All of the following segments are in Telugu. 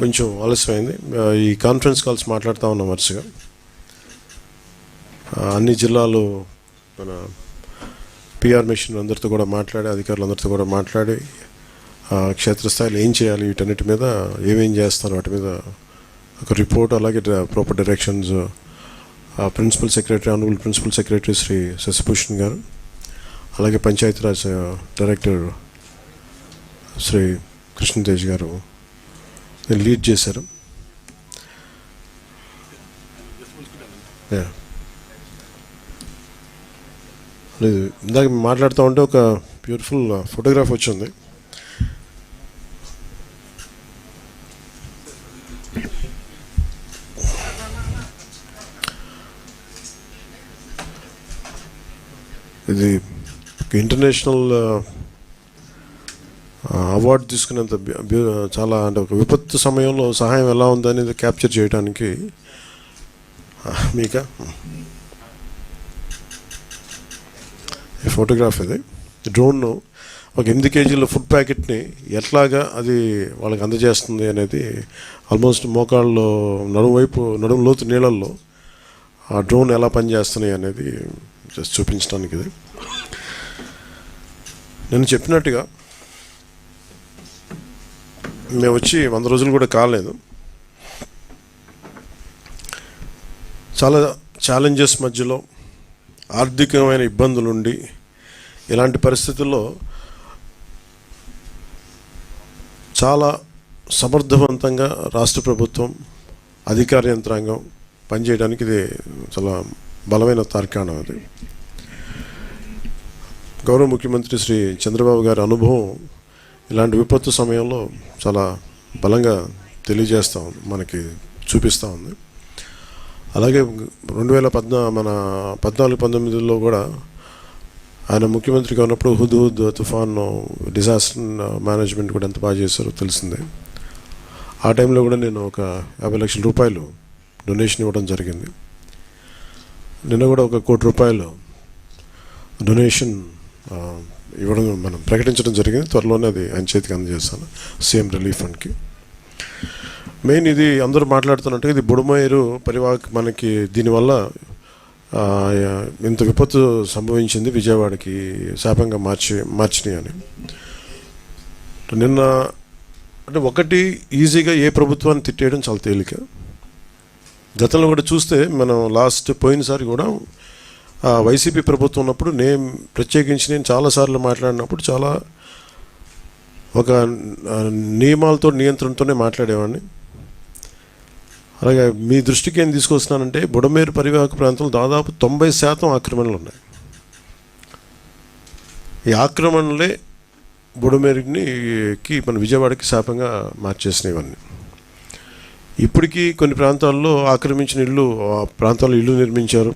కొంచెం ఆలస్యమైంది. ఈ కాన్ఫరెన్స్ కాల్స్ మాట్లాడుతూ ఉన్నాం వరుసగా. అన్ని జిల్లాలు మన పిఆర్ మిషన్ అందరితో కూడా మాట్లాడి, అధికారులందరితో కూడా మాట్లాడి క్షేత్రస్థాయిలో ఏం చేయాలి, వీటన్నిటి మీద ఏమేం చేస్తారు వాటి మీద ఒక రిపోర్ట్, అలాగే proper directions principal secretary, honourable principal secretary Shri Shashibhushan గారు, అలాగే పంచాయతీరాజ్ డైరెక్టర్ శ్రీ కృష్ణతేజ్ గారు లీడ్ చేశారు. ఇందాక మాట్లాడుతూ ఉంటే ఒక బ్యూటిఫుల్ ఫోటోగ్రాఫ్ వచ్చింది. ఇది ఇంటర్నేషనల్ అవార్డు తీసుకునేంత చాలా, అంటే ఒక విపత్తు సమయంలో సహాయం ఎలా ఉందనేది క్యాప్చర్ చేయడానికి మీకు ఈ ఫోటోగ్రాఫ్. ఇది డ్రోన్ ఒక 8 కేజీల ఫుడ్ ప్యాకెట్ని ఎట్లాగా అది వాళ్ళకి అందజేస్తుంది అనేది, ఆల్మోస్ట్ మోకాళ్ళు నడుము లోతు నీళ్ళల్లో ఆ డ్రోన్ ఎలా పనిచేస్తున్నాయి అనేది జస్ట్ చూపించడానికి. ఇది నేను చెప్పినట్టుగా మేము వచ్చి 100 రోజులు కూడా కాలేదు. చాలా ఛాలెంజెస్ మధ్యలో, ఆర్థికమైన ఇబ్బందులుండి, ఇలాంటి పరిస్థితుల్లో చాలా సమర్థవంతంగా రాష్ట్ర ప్రభుత్వం, అధికార యంత్రాంగం పనిచేయడానికి ఇది చాలా బలమైన తార్కాణం. అది గౌరవ ముఖ్యమంత్రి శ్రీ చంద్రబాబు గారి అనుభవం ఇలాంటి విపత్తు సమయంలో చాలా బలంగా తెలియజేస్తూ ఉంది, మనకి చూపిస్తూ ఉంది. అలాగే 2014-19లో కూడా ఆయన ముఖ్యమంత్రిగా ఉన్నప్పుడు హుద్హుద్ తుఫాన్ డిజాస్టర్ మేనేజ్మెంట్ కూడా ఎంత బాగా చేశారో తెలిసిందే. ఆ టైంలో కూడా నేను ఒక 50 లక్షల రూపాయలు డొనేషన్ ఇవ్వడం జరిగింది. నిన్న కూడా ఒక 1 కోటి రూపాయలు డొనేషన్ ఇవ్వడం మనం ప్రకటించడం జరిగింది. త్వరలోనే అది ఆయన చేతికి అందజేస్తాను, సీఎం రిలీఫ్ ఫండ్కి. మెయిన్ ఇది అందరూ మాట్లాడుతున్నట్టుగా ఇది బుడమేరు పరివాహక, మనకి దీనివల్ల ఇంత విపత్తు సంభవించింది, విజయవాడకి శాపంగా మార్చినాయి అని. నిన్న అంటే ఒకటి, ఈజీగా ఏ ప్రభుత్వాన్ని తిట్టేయడం చాలా తేలిక. గతంలో కూడా చూస్తే మనం పోయినసారి కూడా వైసీపీ ప్రభుత్వం ఉన్నప్పుడు నేను చాలాసార్లు మాట్లాడినప్పుడు చాలా ఒక నియమాలతో, నియంత్రణతోనే మాట్లాడేవాడిని. అలాగే మీ దృష్టికి ఏం తీసుకొస్తున్నానంటే, బుడమేరు పరివాహక ప్రాంతంలో దాదాపు 90% ఆక్రమణలు ఉన్నాయి. ఈ ఆక్రమణలే బుడమేరుకి మన విజయవాడకి శాపంగా మార్చేసినవన్నీ. ఇప్పటికీ కొన్ని ప్రాంతాల్లో ఆక్రమించిన ఇళ్ళు, ఆ ప్రాంతాల్లో ఇల్లు నిర్మించారు.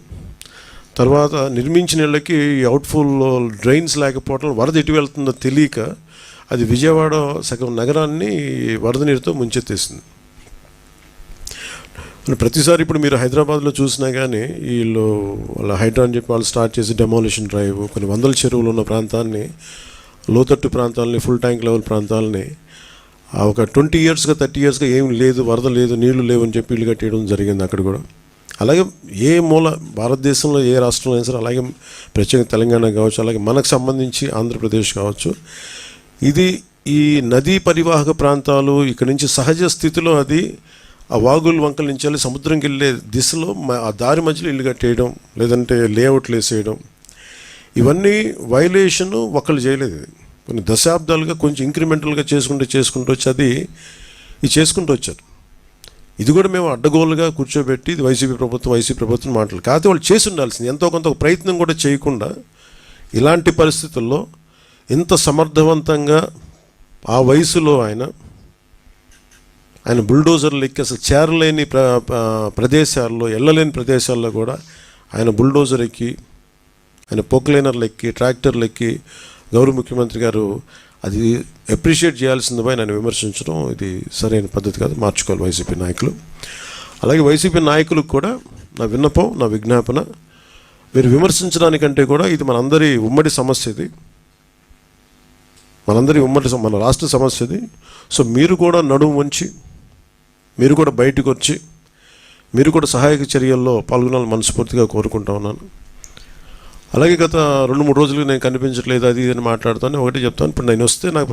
తర్వాత నిర్మించిన ఇళ్ళకి అవుట్ఫుల్ డ్రైన్స్ లేకపోవడం, వరద ఎటు వెళ్తుందో తెలియక అది విజయవాడ సగం నగరాన్ని వరద నీరుతో ముంచెత్తేసింది. ప్రతిసారి ఇప్పుడు మీరు హైదరాబాద్లో చూసినా కానీ వీళ్ళు వాళ్ళ హైడ్రా అని చెప్పి వాళ్ళు స్టార్ట్ చేసి డెమాలిషన్ డ్రైవ్, కొన్ని 100 చెరువులు ఉన్న ప్రాంతాన్ని, లోతట్టు ప్రాంతాలని, ఫుల్ ట్యాంక్ లెవెల్ ప్రాంతాలని ఒక 20 yearsగా 30 yearsగా ఏం లేదు, వరద లేదు, నీళ్లు లేవు అని చెప్పి ఇల్లు కట్టేయడం జరిగింది అక్కడ కూడా. అలాగే ఏ మూల భారతదేశంలో ఏ రాష్ట్రంలో అయినా సరే, అలాగే ప్రత్యేకంగా తెలంగాణ కావచ్చు, అలాగే మనకు సంబంధించి ఆంధ్రప్రదేశ్ కావచ్చు, ఇది ఈ నదీ పరివాహక ప్రాంతాలు ఇక్కడి నుంచి సహజ స్థితిలో అది ఆ వాగులు వంకల నుంచి వెళ్ళి సముద్రంకి వెళ్ళే దిశలో ఆ దారి మధ్యలో ఇల్లు కట్టేయడం, లేదంటే లేఅవుట్లు వేసేయడం, ఇవన్నీ వైలేషను ఒకళ్ళు చేయలేదు. కొన్ని దశాబ్దాలుగా కొంచెం ఇంక్రిమెంటల్గా చేసుకుంటూ వచ్చి అది చేసుకుంటూ వచ్చారు. ఇది కూడా మేము అడ్డగోలుగా కూర్చోబెట్టి ఇది వైసీపీ ప్రభుత్వం మాటలు కాకపోతే వాళ్ళు చేసి ఉండాల్సింది. ఎంతో కొంత ప్రయత్నం కూడా చేయకుండా ఇలాంటి పరిస్థితుల్లో ఇంత సమర్థవంతంగా ఆ వయసులో ఆయన బుల్డోజర్లు ఎక్కి, అసలు చేరలేని ప్రదేశాల్లో, వెళ్ళలేని ప్రదేశాల్లో కూడా ఆయన బుల్డోజర్ ఎక్కి, ఆయన పొక్లైనర్లు ఎక్కి, ట్రాక్టర్లు ఎక్కి, గౌరవ ముఖ్యమంత్రి గారు అది అప్రిషియేట్ చేయాల్సిందిపై నేను విమర్శించడం ఇది సరైన పద్ధతి కాదు, మార్చుకోవాలి వైసీపీ నాయకులు. అలాగే వైసీపీ నాయకులకు కూడా నా విన్నపం, నా విజ్ఞాపన, మీరు విమర్శించడానికంటే కూడా ఇది మనందరి ఉమ్మడి సమస్య, ఇది మన రాష్ట్ర సమస్య ఇది. సో మీరు కూడా నడుము వంచి మీరు కూడా బయటకు వచ్చి మీరు కూడా సహాయక చర్యల్లో పాల్గొనాలని మనస్ఫూర్తిగా కోరుకుంటా ఉన్నాను. అలాగే గత 2-3 రోజులుగా నేను కనిపించట్లేదు అది అని మాట్లాడుతాను. ఒకటి చెప్తాను, ఇప్పుడు నేను వస్తే నాకు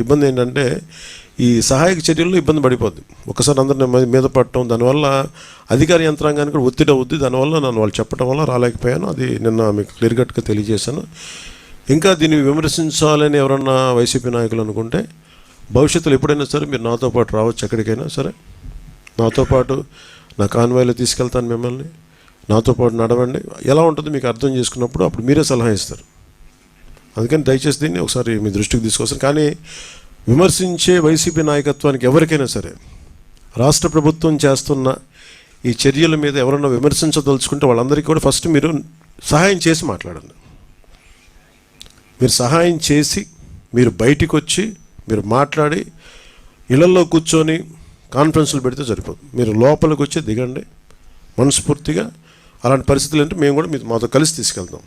ఇబ్బంది ఏంటంటే ఈ సహాయక చర్యల్లో ఇబ్బంది పడిపోద్ది. ఒకసారి అందరిని మీద పడటం, దానివల్ల అధికార యంత్రాంగానికి కూడా ఒత్తిడి అవుద్ది. దానివల్ల నన్ను వాళ్ళు చెప్పడం వల్ల రాలేకపోయాను. అది నిన్న మీకు క్లియర్ కట్గా తెలియజేశాను. ఇంకా దీన్ని విమర్శించాలని ఎవరన్నా వైసీపీ నాయకులు అనుకుంటే భవిష్యత్తులో ఎప్పుడైనా సరే మీరు నాతో పాటు రావచ్చు, ఎక్కడికైనా సరే నాతో పాటు నా కాన్వాయ్లో తీసుకెళ్తాను మిమ్మల్ని. నాతో పాటు నడవండి, ఎలా ఉంటుందో మీకు అర్థం చేసుకున్నప్పుడు అప్పుడు మీరే సలహా ఇస్తారు. అందుకని దయచేసి దీన్ని ఒకసారి మీ దృష్టికి తీసుకొస్తాను. కానీ విమర్శించే వైసీపీ నాయకత్వానికి ఎవరికైనా సరే రాష్ట్ర ప్రభుత్వం చేస్తున్న ఈ చర్యల మీద ఎవరన్నా విమర్శించదలుచుకుంటే వాళ్ళందరికీ కూడా ఫస్ట్ మీరు సహాయం చేసి మాట్లాడండి. మీరు సహాయం చేసి మీరు బయటికి వచ్చి మీరు మాట్లాడి ఇళ్లలో కూర్చొని కాన్ఫరెన్స్లు పెడితే సరిపోదు. మీరు లోపలికి వచ్చి దిగండి మనస్ఫూర్తిగా. అలాంటి పరిస్థితులు అంటే మేము కూడా మాతో కలిసి తీసుకెళ్తాం.